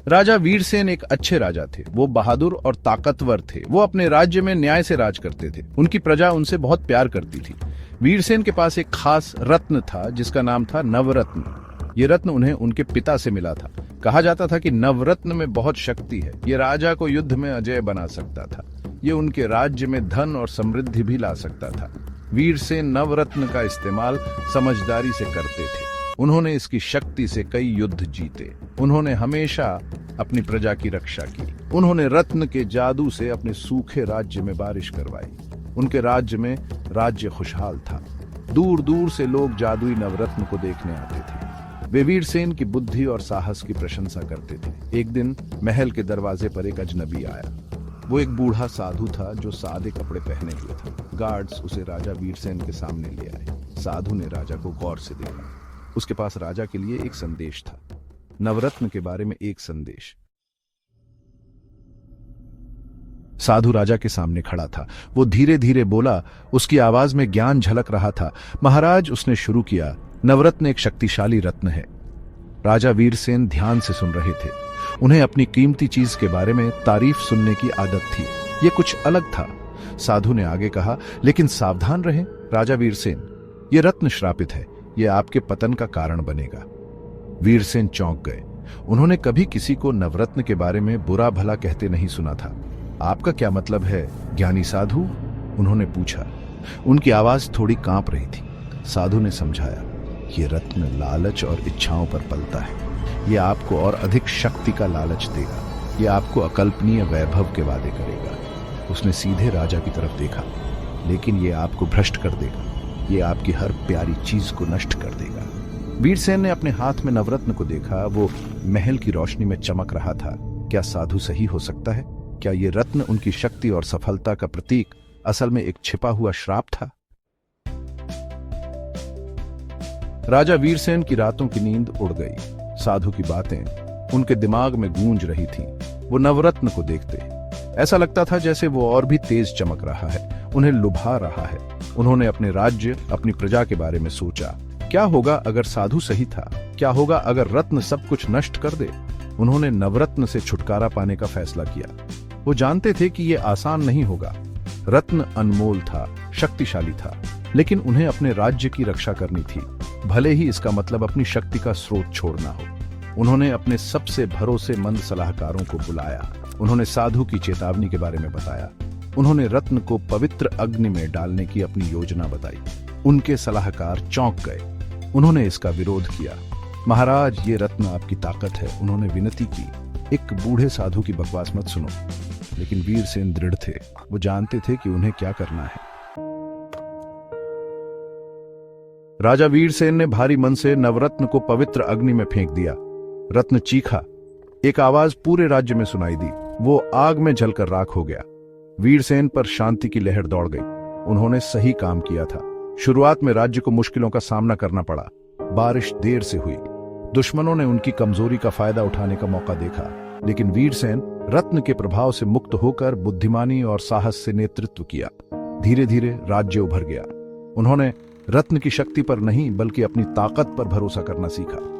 राजा वीरसेन एक अच्छे राजा थे। वो बहादुर और ताकतवर थे। वो अपने राज्य में न्याय से राज करते थे। उनकी प्रजा उनसे बहुत प्यार करती थी। वीरसेन के पास एक खास रत्न था जिसका नाम था नवरत्न। ये रत्न उन्हें उनके पिता से मिला था। कहा जाता था कि नवरत्न में बहुत शक्ति है। ये राजा को युद्ध में अजय बना सकता था। ये उनके राज्य में धन और समृद्धि भी ला सकता था। वीरसेन नवरत्न का इस्तेमाल समझदारी से करते थे। उन्होंने इसकी शक्ति से कई युद्ध जीते। उन्होंने हमेशा अपनी प्रजा की रक्षा की। उन्होंने रत्न के जादू से अपने सूखे राज्य में बारिश करवाई। उनके राज्य में राज्य खुशहाल था। दूर दूर से लोग जादुई नवरत्न को देखने आते थे। वे वीरसेन की बुद्धि और साहस की प्रशंसा करते थे। एक दिन महल के दरवाजे पर एक अजनबी आया। वो एक बूढ़ा साधु था जो सादे कपड़े पहने हुए था। गार्ड्स उसे राजा वीरसेन के सामने ले आए। साधु ने राजा को गौर से देखा। उसके पास राजा के लिए एक संदेश था, नवरत्न के बारे में एक संदेश। साधु राजा के सामने खड़ा था। वो धीरे धीरे बोला, उसकी आवाज में ज्ञान झलक रहा था। महाराज, उसने शुरू किया, नवरत्न एक शक्तिशाली रत्न है। राजा वीरसेन ध्यान से सुन रहे थे। उन्हें अपनी कीमती चीज के बारे में तारीफ सुनने की आदत थी। ये कुछ अलग था। साधु ने आगे कहा, लेकिन सावधान रहें राजा वीरसेन, ये रत्न श्रापित है। ये आपके पतन का कारण बनेगा। वीरसेन चौंक गए। उन्होंने कभी किसी को नवरत्न के बारे में बुरा भला कहते नहीं सुना था। आपका क्या मतलब है ज्ञानी साधु? उन्होंने पूछा। उनकी आवाज थोड़ी कांप रही थी। साधु ने समझाया, ये रत्न लालच और इच्छाओं पर पलता है। ये आपको और अधिक शक्ति का लालच देगा। ये आपको अकल्पनीय वैभव के वादे करेगा। उसने सीधे राजा की तरफ देखा, लेकिन ये आपको भ्रष्ट कर देगा। ये आपकी हर प्यारी चीज को नष्ट कर देगा। वीरसेन ने अपने हाथ में नवरत्न को देखा। वो महल की रोशनी में चमक रहा था। क्या साधु सही हो सकता है? क्या ये रत्न उनकी शक्ति और सफलता का प्रतीक असल में एक छिपा हुआ श्राप था? राजा वीरसेन की रातों की नींद उड़ गई। साधु की बातें उनके दिमाग में गूंज रही थीं। वो नवरत्न को देखते, ऐसा लगता था जैसे वो और भी तेज चमक रहा है, उन्हें लुभा रहा है। उन्होंने अपने राज्य, अपनी प्रजा के बारे में सोचा। क्या होगा अगर साधु सही था? क्या होगा अगर रत्न सब कुछ नष्ट कर दे? उन्होंने नवरत्न से छुटकारा पाने का फैसला किया। वो जानते थे कि यह आसान नहीं होगा। रत्न अनमोल था, शक्तिशाली था, लेकिन उन्हें अपने राज्य की रक्षा करनी थी, भले ही इसका मतलब अपनी शक्ति का स्रोत छोड़ना हो। उन्होंने अपने सबसे भरोसेमंद सलाहकारों को बुलाया। उन्होंने साधु की चेतावनी के बारे में बताया। उन्होंने रत्न को पवित्र अग्नि में डालने की अपनी योजना बताई। उनके सलाहकार चौंक गए। उन्होंने इसका विरोध किया। महाराज, ये रत्न आपकी ताकत है। उन्होंने विनती की। एक बूढ़े साधु की बकवास मत सुनो। लेकिन वीरसेन दृढ़ थे। वो जानते थे कि उन्हें क्या करना है। राजा वीरसेन ने भारी मन से नवरत्न को पवित्र अग्नि में फेंक दिया। रत्न चीखा। एक आवाज पूरे राज्य में सुनाई दी। वो आग में जलकर राख हो गया। वीरसेन पर शांति की लहर दौड़ गई। उन्होंने सही काम किया था। शुरुआत में राज्य को मुश्किलों का सामना करना पड़ा। बारिश देर से हुई। दुश्मनों ने उनकी कमजोरी का फायदा उठाने का मौका देखा। लेकिन वीरसेन रत्न के प्रभाव से मुक्त होकर बुद्धिमानी और साहस से नेतृत्व किया। धीरे धीरे राज्य उभर गया। उन्होंने रत्न की शक्ति पर नहीं बल्कि अपनी ताकत पर भरोसा करना सीखा।